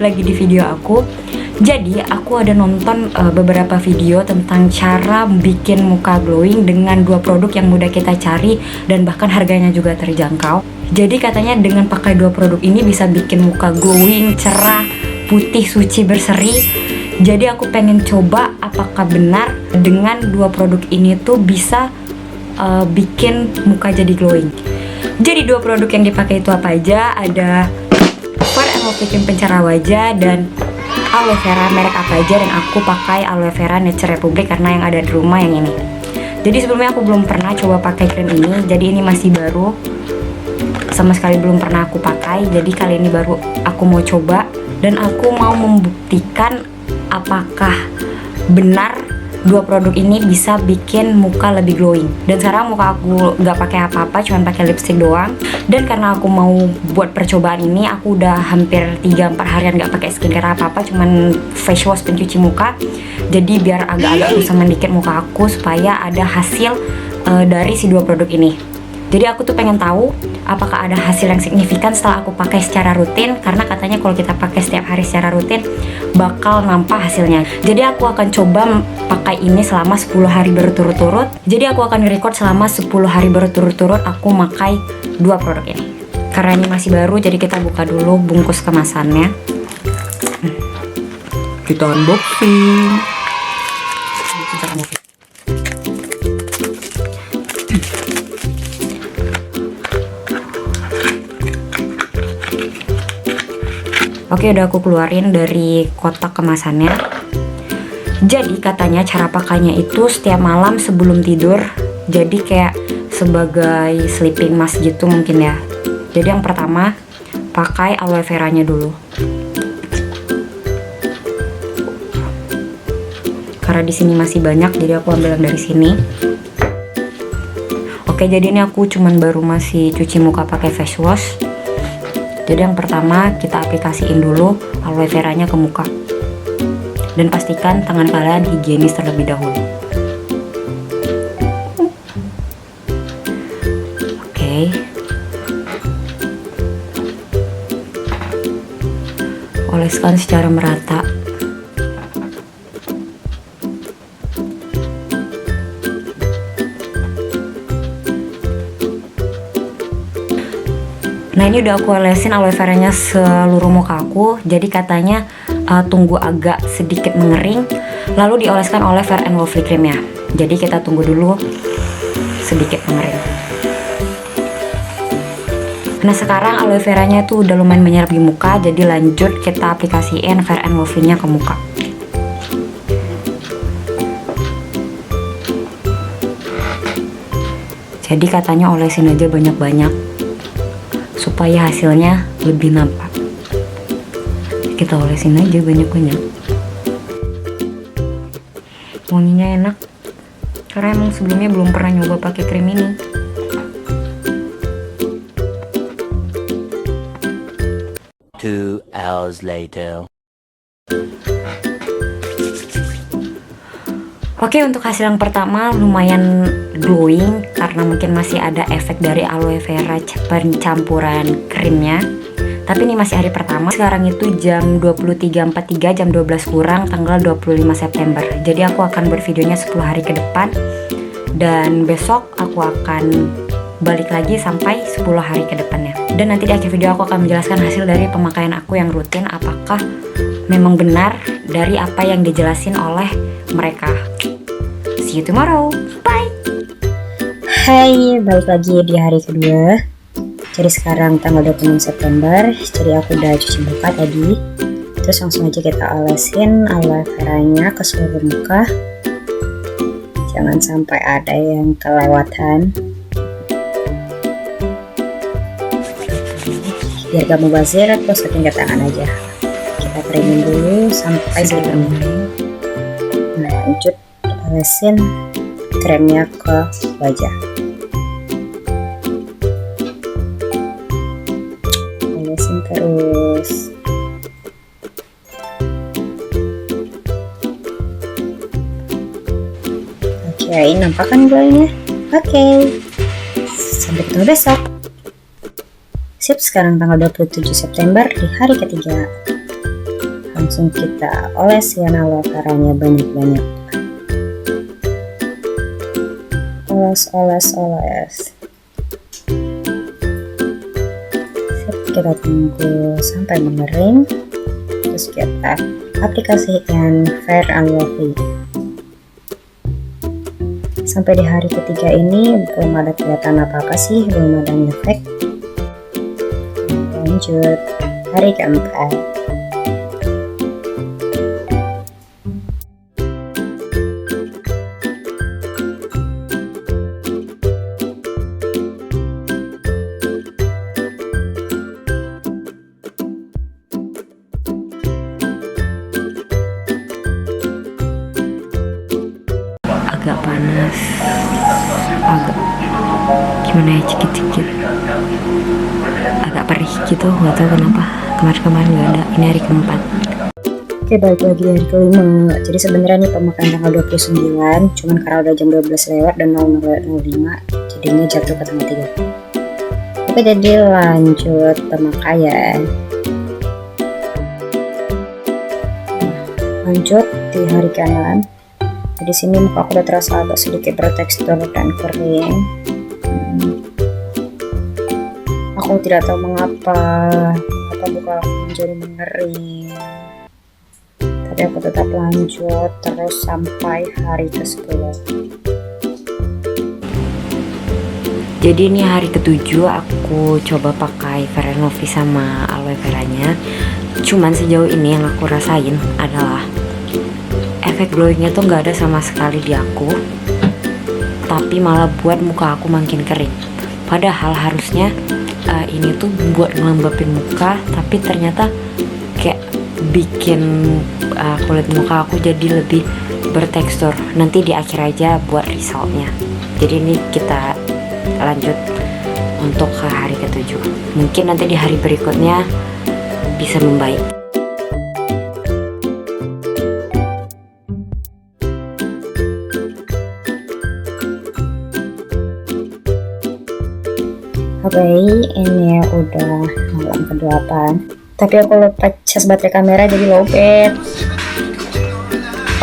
balik lagi di video aku. Jadi aku ada nonton beberapa video tentang cara bikin muka glowing dengan dua produk yang mudah kita cari dan bahkan harganya juga terjangkau. Jadi katanya dengan pakai dua produk ini bisa bikin muka glowing, cerah, putih, suci, berseri. Jadi aku pengen coba apakah benar dengan dua produk ini tuh bisa bikin muka jadi glowing. Jadi dua produk yang dipakai itu apa aja? Ada Fair & Lovely Cream pencerah wajah dan aloe vera merek apa aja, dan aku pakai aloe vera Nature Republic karena yang ada di rumah yang ini. Jadi sebelumnya aku belum pernah coba pakai krim ini, jadi ini masih baru, sama sekali belum pernah aku pakai. Jadi kali ini baru aku mau coba dan aku mau membuktikan apakah benar dua produk ini bisa bikin muka lebih glowing. Dan sekarang muka aku nggak pakai apa-apa, cuman pakai lipstick doang. Dan karena aku mau buat percobaan ini, aku udah hampir 3-4 harian nggak pakai skincare apa-apa, cuman face wash pencuci muka. Jadi biar agak-agak rusakan dikit muka aku supaya ada hasil dari si dua produk ini. Jadi aku tuh pengen tahu apakah ada hasil yang signifikan setelah aku pakai secara rutin, karena katanya kalau kita pakai setiap hari secara rutin bakal nampak hasilnya. Jadi aku akan coba pakai ini selama 10 hari berturut-turut. Jadi aku akan record selama 10 hari berturut-turut aku pakai dua produk ini. Karena ini masih baru, jadi kita buka dulu bungkus kemasannya. Kita unboxing. Oke, udah aku keluarin dari kotak kemasannya. Jadi katanya cara pakainya itu setiap malam sebelum tidur. Jadi kayak sebagai sleeping mask gitu mungkin ya. Jadi yang pertama pakai aloe veranya dulu. Karena di sini masih banyak, jadi aku ambil yang dari sini. Oke, jadi ini aku cuman baru masih cuci muka pakai face wash. Jadi yang pertama kita aplikasiin dulu aloe veranya ke muka. Dan pastikan tangan kalian higienis terlebih dahulu. Oke. Oleskan secara merata. Nah, ini udah aku olesin aloe veranya seluruh muka aku. Jadi katanya tunggu agak sedikit mengering, lalu dioleskan oleh Fair & Lovely Cream-nya. Jadi kita tunggu dulu sedikit mengering. Nah, sekarang aloe veranya tuh udah lumayan menyerap di muka. Jadi lanjut kita aplikasiin Fair & Lovely-nya ke muka. Jadi katanya olesin aja banyak-banyak supaya hasilnya lebih nampak. Kita olesin aja banyak-banyak. Wanginya enak, karena emang sebelumnya belum pernah nyoba pakai krim ini. Two hours later. Oke, untuk hasil yang pertama lumayan glowing karena mungkin masih ada efek dari aloe vera pencampuran krimnya. Tapi ini masih hari pertama. Sekarang itu jam 23.43, jam 12 kurang, tanggal 25 September. Jadi aku akan buat videonya 10 hari ke depan. Dan besok aku akan balik lagi sampai 10 hari ke depannya. Dan nanti di akhir video aku akan menjelaskan hasil dari pemakaian aku yang rutin, apakah memang benar dari apa yang dijelasin oleh mereka. See you tomorrow. Bye. Hai, balik lagi di hari kedua. Jadi sekarang tanggal 26 September. Jadi aku udah cuci muka tadi. Terus langsung aja kita olesin aloe veranya ke seluruh muka. Jangan sampai ada yang kelewatan. Biar gak mubazir, terus ke tangan aja. Kita keringin dulu sampai segini. Nah, lanjut olesin kremnya ke wajah. Olesin terus. Oke, nampak kan glowingnya? Oke. Sampai ketemu besok. Sip, sekarang tanggal 27 September di hari ketiga. langsung kita olesin aloe veranya banyak-banyak. Oles. Kita tunggu sampai mengering, terus kita aplikasikan Fair and Lovely. Sampai di hari ketiga ini belum ada kelihatan apa-apa sih, belum ada efek. Lanjut hari keempat. Agak panas, agak gimana ya, cekit-cekit, agak perih gitu, nggak tahu kenapa. Kemarin nggak ada, ini hari keempat. Oke, balik lagi hari kelima. Jadi sebenarnya nih pemakaian tanggal 29, cuman karena udah jam 12 lewat dan 00.05, jadinya jatuh ke tanggal 3. Oke, jadi lanjut pemakaian. Lanjut di hari ke-6. Di sini muka aku udah terasa agak sedikit bertekstur dan kering. Aku tidak tahu mengapa muka aku menjadi mengering. Tapi aku tetap lanjut terus sampai hari ke-10. Jadi ini hari ke-7 aku coba pakai Fair and Lovely sama aloe veranya. Cuman sejauh ini yang aku rasain adalah efek glowingnya tuh nggak ada sama sekali di aku, tapi malah buat muka aku makin kering. Padahal harusnya ini tuh buat ngelembapin muka, tapi ternyata kayak bikin kulit muka aku jadi lebih bertekstur. Nanti di akhir aja buat resultnya. Jadi ini kita lanjut untuk ke hari ke-7. Mungkin nanti di hari berikutnya bisa membaik. Oke, ini udah malam ke-8. Tapi aku lupa cas baterai kamera jadi lowbat.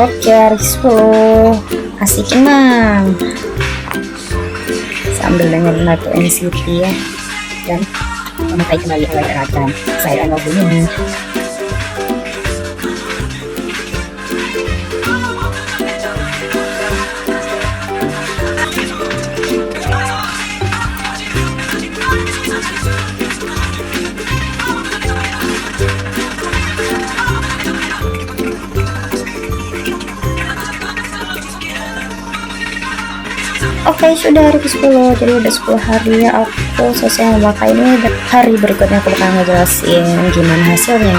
Oke, hari 10. Asikin mang. Sambil dengerin lagu NCT ya. Dan memakai kembali aloe vera dan Fair and Lovely. Oke, sudah hari ke-10. Jadi udah 10 hari ya aku selesai memakai ini. Dan hari berikutnya aku bakal ngejelasin gimana hasilnya.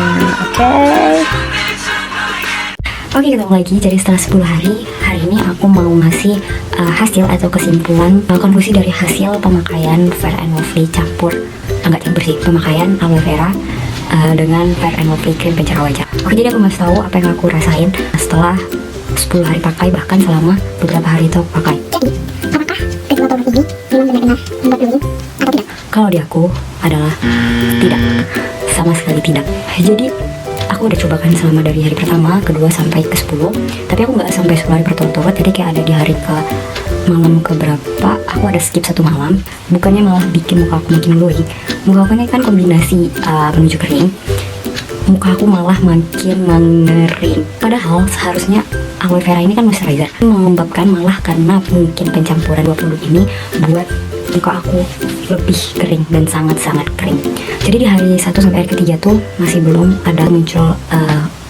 Oke, ketemu lagi. Jadi setelah 10 hari, hari ini aku mau ngasih hasil atau kesimpulan konklusi dari hasil pemakaian Fair and Lovely pemakaian aloe vera dengan Fair and Lovely krim pencerah wajah. Oke, jadi aku ngasih tahu apa yang aku rasain setelah 10 hari pakai, bahkan selama beberapa hari itu aku pakai. Kalau di aku adalah tidak, sama sekali tidak. Jadi aku udah cobakan selama dari hari pertama, kedua sampai ke-10. Tapi aku nggak sampai 10 hari berturut-turut. Jadi kayak ada di hari ke malam keberapa aku ada skip 1 malam. Bukannya malah bikin muka aku makin glowing. Muka aku ini kan kombinasi menuju kering. Muka aku malah makin mengering. Padahal seharusnya aloe vera ini kan moisturizer, mengembabkan, malah karena mungkin pencampuran 2 produk ini buat muka aku lebih kering dan sangat-sangat kering. Jadi di hari 1 sampai hari ke-3 tuh masih belum ada muncul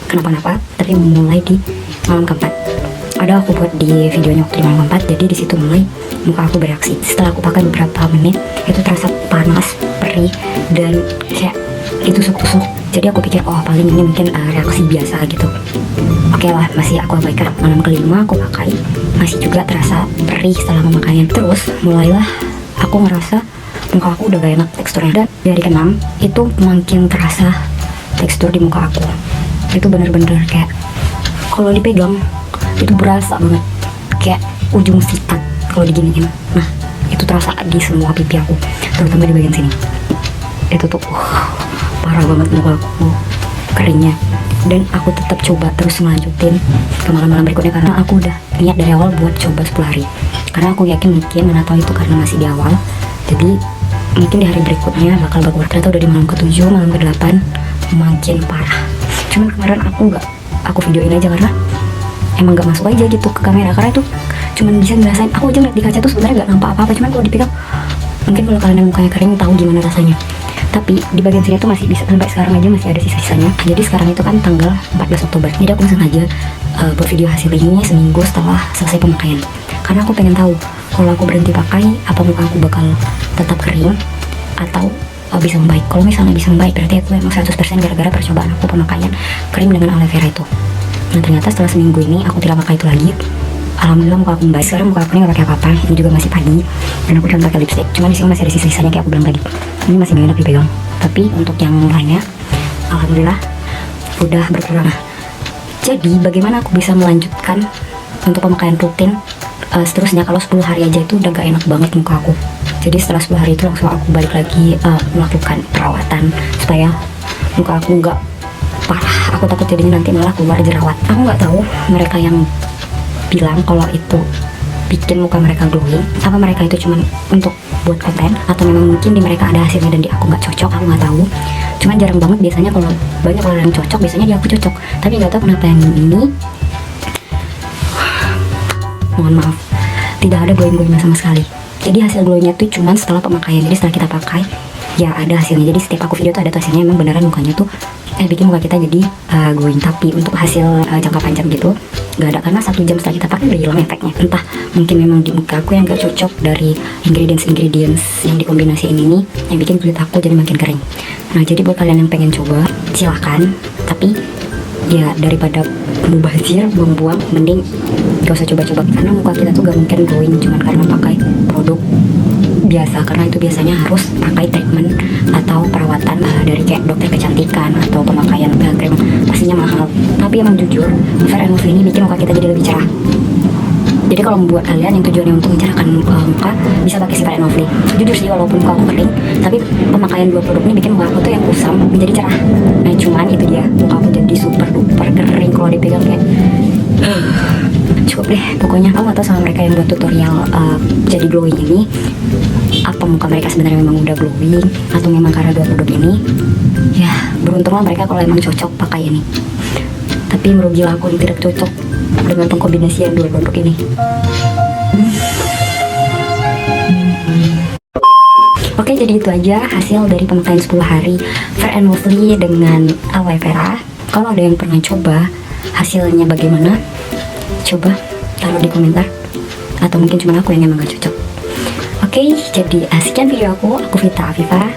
kenapa-napa, tapi mulai di malam keempat. Ada aku buat di videonya waktu di malam keempat, jadi di situ mulai muka aku bereaksi. Setelah aku pakai beberapa menit, itu terasa panas, perih, dan kayak ditusuk-tusuk. Jadi aku pikir, oh paling ini mungkin reaksi biasa gitu. Oke lah, masih aku abaikan. Malam kelima aku pakai, masih juga terasa perih setelah memakainya. Terus mulailah aku ngerasa muka aku udah gak enak teksturnya. Dan di hari ke-6 itu makin terasa tekstur di muka aku. Itu bener-bener kayak kalau dipegang itu berasa banget kayak ujung sikat kalau diginiin. Nah itu terasa di semua pipi aku, terutama di bagian sini. Itu tuh parah banget muka aku keringnya. dan aku tetap coba terus melanjutin ke malam-malam berikutnya karena aku udah niat dari awal buat coba 10 hari karena aku yakin mungkin, mana tahu itu karena masih di awal, jadi mungkin di hari berikutnya bakal bagus. Ternyata udah di malam ke-7, malam ke-8 makin parah. Cuman kemarin aku videoin aja karena emang gak masuk aja gitu ke kamera, karena itu cuman bisa ngerasain. Aku aja ngeliat di kaca tuh sebenarnya gak nampak apa-apa, cuman kalau dipegang mungkin kalau kalian yang mukanya kering tahu gimana rasanya. Tapi di bagian sini tuh masih bisa, sampai sekarang aja masih ada sisa-sisanya. Jadi sekarang itu kan tanggal 14 Oktober. Jadi aku sengaja buat video hasil ini seminggu setelah selesai pemakaian. Karena aku pengen tahu kalau aku berhenti pakai, apa muka aku bakal tetap kering atau bisa membaik. Kalau misalnya bisa membaik, berarti aku memang 100% gara-gara percobaan aku pemakaian krim dengan aloe vera itu. Nah ternyata setelah seminggu ini aku tidak pakai itu lagi. Alhamdulillah muka aku membaik. Sekarang muka aku ini gak pakai apa-apa. Ini juga masih pagi dan aku cuma pakai lipstick. Cuma di sini masih ada sisa-sisanya kayak aku bilang tadi. Ini masih gak enak dipegang. Tapi untuk yang lainnya, alhamdulillah udah berkurang. Jadi bagaimana aku bisa melanjutkan untuk pemakaian rutin seterusnya kalau 10 hari aja itu udah gak enak banget muka aku. Jadi setelah 10 hari itu langsung aku balik lagi melakukan perawatan supaya muka aku nggak parah. Aku takut jadinya nanti malah keluar jerawat. Aku nggak tahu mereka yang bilang kalau itu bikin muka mereka glowing, apa mereka itu cuman untuk buat konten atau memang mungkin di mereka ada hasilnya dan di aku nggak cocok. Aku nggak tahu. Cuman jarang banget biasanya kalau banyak orang yang cocok, biasanya di aku cocok. Tapi nggak tahu kenapa yang ini, mohon maaf, tidak ada glowing-glowingnya sama sekali. Jadi hasil glowingnya tuh cuman setelah pemakaian. Jadi setelah kita pakai ya ada hasilnya. Jadi setiap aku video tuh ada hasilnya, emang beneran mukanya tuh bikin muka kita jadi glowing. Tapi untuk hasil jangka panjang gitu gak ada, karena 1 jam setelah kita pakai udah hilang efeknya. Entah mungkin memang di muka aku yang gak cocok dari ingredients yang dikombinasiin ini yang bikin kulit aku jadi makin kering. Nah jadi buat kalian yang pengen coba silahkan, tapi ya daripada mubazir buang-buang, mending gak usah coba-coba karena muka kita tuh gak mungkin glowing cuma karena pakai produk biasa, karena itu biasanya harus pakai treatment atau perawatan dari kayak dokter kecantikan atau pemakaian krim, pastinya mahal. Tapi emang jujur Fair & Lovely ini bikin muka kita jadi lebih cerah. Jadi kalau membuat kalian yang tujuannya untuk mencerahkan muka, bisa pakai si Fair & Lovely. Jujur sih walaupun muka aku kering, tapi pemakaian 2 produk ini bikin muka aku tuh yang kusam menjadi cerah. Nah cuman itu dia, muka aku jadi super duper kering kalau dipegang kayak cukup deh. Pokoknya aku gak tau sama mereka yang buat tutorial jadi glowing ini, apa muka mereka sebenarnya memang udah glowing atau memang karena 2 produk ini. Ya beruntunglah mereka kalau emang cocok pakai ini. Tapi merugilah aku yang tidak cocok dengan pengkombinasian 2 produk ini. Oke, jadi itu aja hasil dari pemakaian 10 hari Fair & Lovely dengan aloe vera. Kalau ada yang pernah coba hasilnya bagaimana, coba taruh di komentar. Atau mungkin cuma aku yang emang gak cocok. Oke, jadi sekian video aku Vita Afifa.